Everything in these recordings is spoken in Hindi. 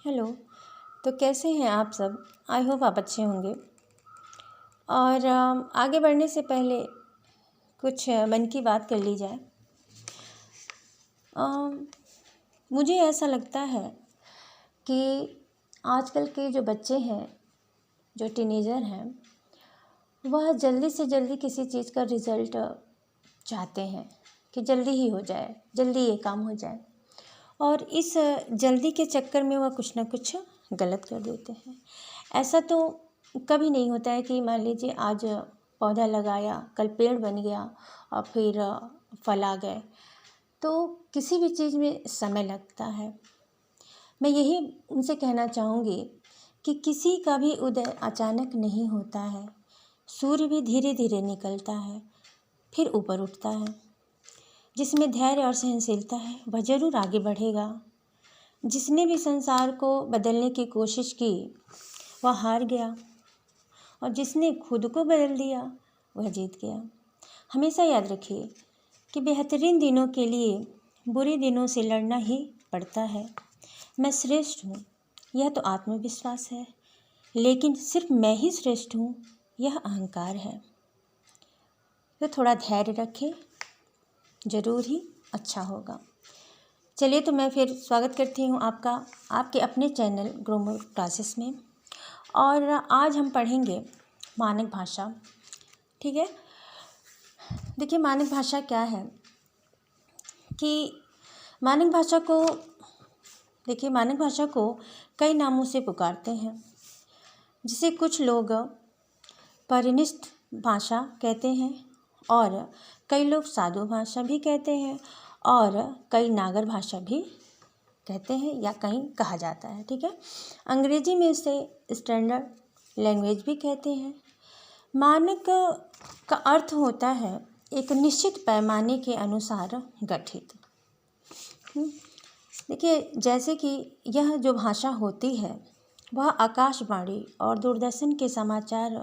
हेलो। तो कैसे हैं आप सब? आई होप आप अच्छे होंगे। और आगे बढ़ने से पहले कुछ मन की बात कर ली जाए। मुझे ऐसा लगता है कि आजकल के जो बच्चे हैं, जो टीनेजर हैं, वह जल्दी से जल्दी किसी चीज़ का रिज़ल्ट चाहते हैं कि जल्दी ही हो जाए, जल्दी ये काम हो जाए। और इस जल्दी के चक्कर में वह कुछ ना कुछ गलत कर देते हैं। ऐसा तो कभी नहीं होता है कि मान लीजिए आज पौधा लगाया, कल पेड़ बन गया और फिर फल आ गए। तो किसी भी चीज़ में समय लगता है। मैं यही उनसे कहना चाहूँगी कि किसी का भी उदय अचानक नहीं होता है। सूर्य भी धीरे धीरे निकलता है, फिर ऊपर उठता है। जिसमें धैर्य और सहनशीलता है वह ज़रूर आगे बढ़ेगा। जिसने भी संसार को बदलने की कोशिश की वह हार गया, और जिसने खुद को बदल दिया वह जीत गया। हमेशा याद रखिए कि बेहतरीन दिनों के लिए बुरे दिनों से लड़ना ही पड़ता है। मैं श्रेष्ठ हूँ, यह तो आत्मविश्वास है, लेकिन सिर्फ मैं ही श्रेष्ठ हूँ, यह अहंकार है। तो थोड़ा धैर्य रखें, ज़रूर ही अच्छा होगा। चलिए, तो मैं फिर स्वागत करती हूँ आपका आपके अपने चैनल ग्रो मोर क्लासेस में। और आज हम पढ़ेंगे मानक भाषा। ठीक है। देखिए, मानक भाषा क्या है कि मानक भाषा को कई नामों से पुकारते हैं। जिसे कुछ लोग परिनिष्ठ भाषा कहते हैं, और कई लोग साधु भाषा भी कहते हैं, और कई नागर भाषा भी कहते हैं या कहीं कहा जाता है। ठीक है। अंग्रेजी में इसे स्टैंडर्ड लैंग्वेज भी कहते हैं। मानक का अर्थ होता है एक निश्चित पैमाने के अनुसार गठित। देखिए, जैसे कि यह जो भाषा होती है वह आकाशवाणी और दूरदर्शन के समाचार,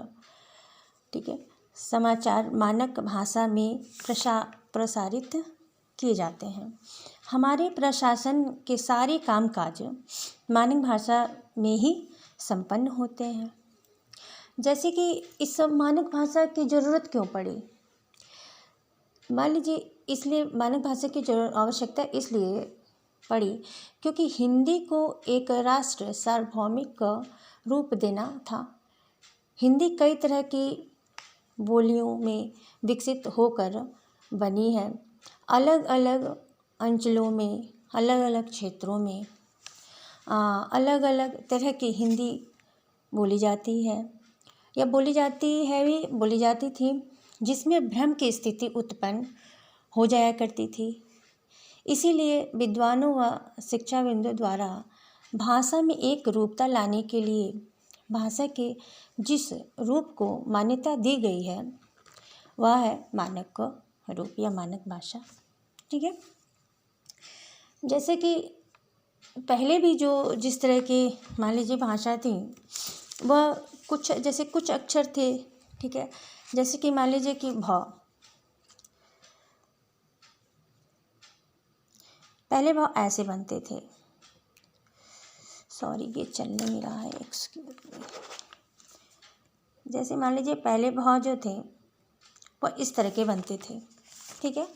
ठीक है, समाचार मानक भाषा में प्रसारित किए जाते हैं। हमारे प्रशासन के सारे कामकाज मानक भाषा में ही संपन्न होते हैं। जैसे कि इस मानक भाषा की ज़रूरत क्यों पड़ी? मान लीजिए, इसलिए मानक भाषा की आवश्यकता इसलिए पड़ी क्योंकि हिंदी को एक राष्ट्र सार्वभौमिक रूप देना था। हिंदी कई तरह की बोलियों में विकसित होकर बनी है। अलग अलग अंचलों में, अलग अलग क्षेत्रों में अलग अलग तरह की हिंदी बोली जाती है, या बोली जाती थी, जिसमें भ्रम की स्थिति उत्पन्न हो जाया करती थी। इसीलिए विद्वानों व शिक्षाविदों द्वारा भाषा में एक रूपता लाने के लिए भाषा के जिस रूप को मान्यता दी गई है वह है मानक रूप या मानक भाषा। ठीक है। जैसे कि पहले भी जिस तरह की मान लीजिए भाषा थी, वह कुछ अक्षर थे। ठीक है। जैसे कि मान लीजिए कि पहले भाव ऐसे बनते थे। सॉरी, ये चल नहीं रहा है, एक्सक्यूज मी। जैसे मान लीजिए पहले भाव जो थे वह इस तरह के बनते थे। ठीक है।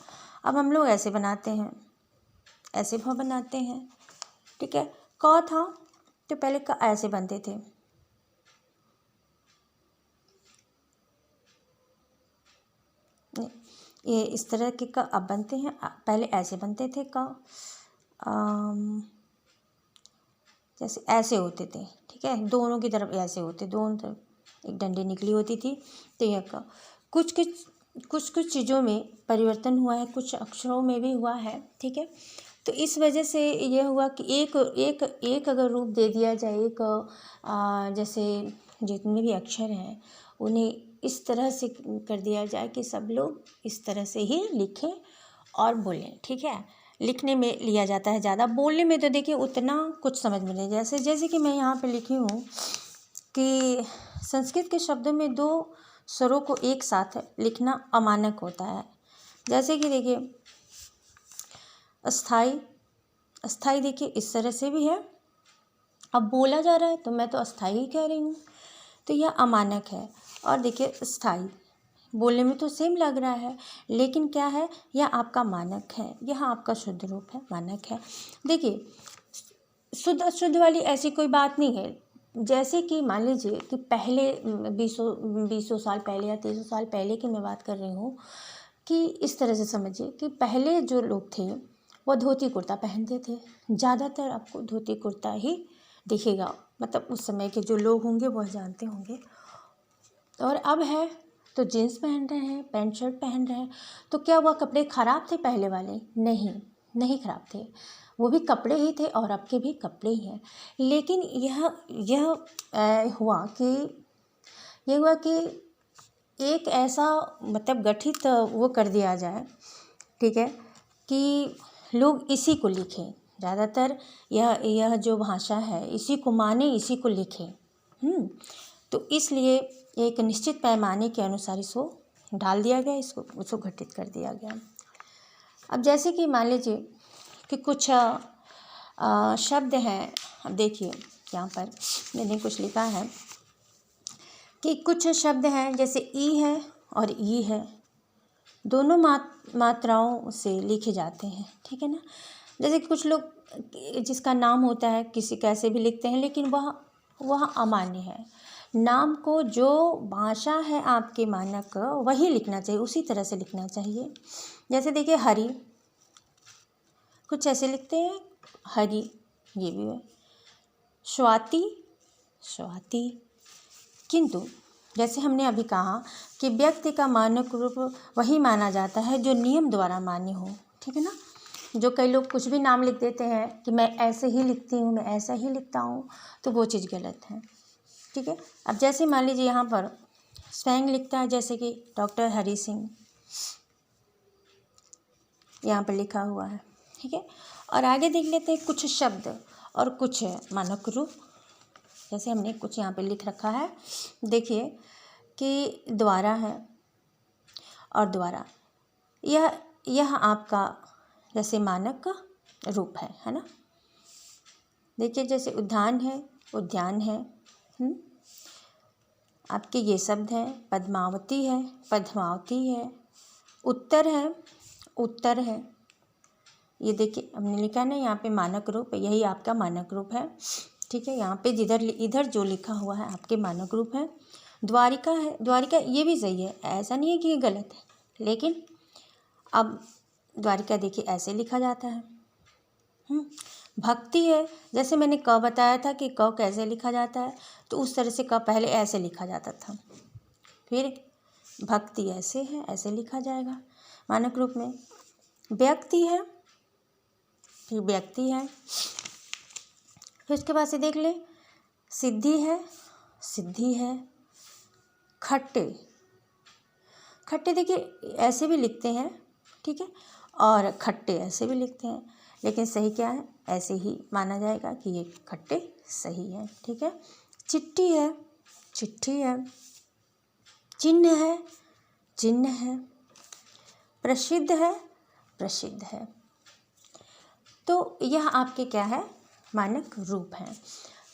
अब हम लोग ऐसे बनाते हैं, ऐसे भाव बनाते हैं। ठीक है। क था तो पहले क ऐसे बनते थे। ये इस तरह के क अब बनते हैं, पहले ऐसे बनते थे क। जैसे ऐसे होते थे। ठीक है। दोनों की तरफ ऐसे होते, दोनों तरफ एक डंडी निकली होती थी। तो यह का कुछ चीज़ों में परिवर्तन हुआ है, कुछ अक्षरों में भी हुआ है। ठीक है। तो इस वजह से यह हुआ कि एक अगर रूप दे दिया जाए, जैसे जितने भी अक्षर हैं उन्हें इस तरह से कर दिया जाए कि सब लोग इस तरह से ही लिखें और बोलें। ठीक है। लिखने में लिया जाता है ज़्यादा, बोलने में तो देखिए उतना कुछ समझ में नहीं। जैसे कि मैं यहाँ पे लिखी हूँ कि संस्कृत के शब्दों में दो स्वरों को एक साथ लिखना अमानक होता है। जैसे कि देखिए, अस्थाई देखिए इस तरह से भी है, अब बोला जा रहा है तो मैं तो अस्थाई ही कह रही हूँ, तो यह अमानक है। और देखिए स्थाई बोलने में तो सेम लग रहा है, लेकिन क्या है, यह आपका मानक है, यह आपका शुद्ध रूप है, मानक है। देखिए शुद्ध अशुद्ध वाली ऐसी कोई बात नहीं है। जैसे कि मान लीजिए कि पहले 20 साल पहले या 30 साल पहले की मैं बात कर रही हूँ, कि इस तरह से समझिए कि पहले जो लोग थे वो धोती कुर्ता पहनते थे। ज़्यादातर आपको धोती कुर्ता ही दिखेगा, मतलब उस समय के जो लोग होंगे वह जानते होंगे। और अब है तो जीन्स पहन रहे हैं, पैंट शर्ट पहन रहे हैं। तो क्या वह कपड़े ख़राब थे पहले वाले? नहीं, नहीं ख़राब थे, वो भी कपड़े ही थे और अब के भी कपड़े ही हैं। लेकिन यह हुआ कि एक ऐसा मतलब गठित वो कर दिया जाए, ठीक है, कि लोग इसी को लिखें ज़्यादातर। यह जो भाषा है इसी को माने, इसी को लिखें। तो इसलिए एक निश्चित पैमाने के अनुसार इसको डाल दिया गया, उसको घटित कर दिया गया। अब जैसे कि मान लीजिए कि कुछ शब्द हैं। अब देखिए यहाँ पर मैंने कुछ लिखा है कि कुछ शब्द हैं जैसे ई है और ई है, दोनों मात्राओं से लिखे जाते हैं, ठीक है ना। जैसे कि कुछ लोग जिसका नाम होता है किसी कैसे भी लिखते हैं, लेकिन वह अमान्य है। नाम को जो भाषा है आपके मानक वही लिखना चाहिए, उसी तरह से लिखना चाहिए। जैसे देखिए हरि, कुछ ऐसे लिखते हैं हरि, ये भी है। स्वाति, स्वाति। किंतु जैसे हमने अभी कहा कि व्यक्ति का मानक रूप वही माना जाता है जो नियम द्वारा मान्य हो, ठीक है ना। जो कई लोग कुछ भी नाम लिख देते हैं कि मैं ऐसे ही लिखती हूँ, मैं ऐसा ही लिखता हूँ, तो वो चीज़ गलत है, ठीक है। अब जैसे मान लीजिए यहाँ पर स्वयं लिखता है, जैसे कि डॉक्टर हरि सिंह, यहाँ पर लिखा हुआ है, ठीक है। और आगे देख लेते हैं कुछ शब्द और कुछ मानक रूप। जैसे हमने कुछ यहाँ पे लिख रखा है, देखिए कि द्वारा है और द्वारा, यह आपका जैसे मानक रूप है ना। देखिए जैसे उद्यान है, उद्यान है। आपके ये शब्द हैं, पद्मावती है, पद्मावती है। उत्तर है, उत्तर है। ये देखिए हमने लिखा है ना यहाँ पे मानक रूप, यही आपका मानक रूप है, ठीक है। यहाँ पे इधर जो लिखा हुआ है आपके मानक रूप है। द्वारिका है, द्वारिका ये भी सही है, ऐसा नहीं है कि ये गलत है, लेकिन अब द्वारिका देखिए ऐसे लिखा जाता है। भक्ति है, जैसे मैंने क बताया था कि क कैसे लिखा जाता है, तो उस तरह से क पहले ऐसे लिखा जाता था, फिर भक्ति ऐसे है, ऐसे लिखा जाएगा मानक रूप में। व्यक्ति है, फिर व्यक्ति है, फिर उसके बाद से देख ले सिद्धि है, सिद्धि है। खट्टे, खट्टे देखिए ऐसे भी लिखते हैं, ठीक है, और खट्टे ऐसे भी लिखते हैं, लेकिन सही क्या है, ऐसे ही माना जाएगा कि ये खट्टे सही है, ठीक है। चिट्ठी है, चिट्ठी है। चिन्ह है, चिन्ह है। प्रसिद्ध है, प्रसिद्ध है। तो यह आपके क्या है, मानक रूप हैं।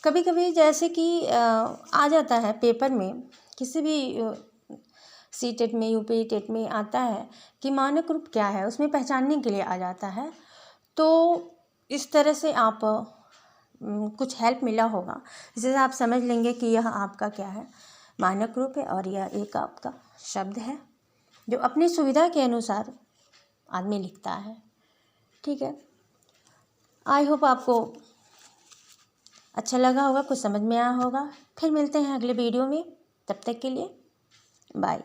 कभी कभी जैसे कि आ जाता है पेपर में, किसी भी सी टेट में, यूपी टेट में आता है कि मानक रूप क्या है, उसमें पहचानने के लिए आ जाता है। तो इस तरह से आप कुछ हेल्प मिला होगा, इससे आप समझ लेंगे कि यह आपका क्या है, मानक रूप है, और यह एक आपका शब्द है जो अपनी सुविधा के अनुसार आदमी लिखता है, ठीक है। आई होप आपको अच्छा लगा होगा, कुछ समझ में आया होगा। फिर मिलते हैं अगले वीडियो में, तब तक के लिए बाय।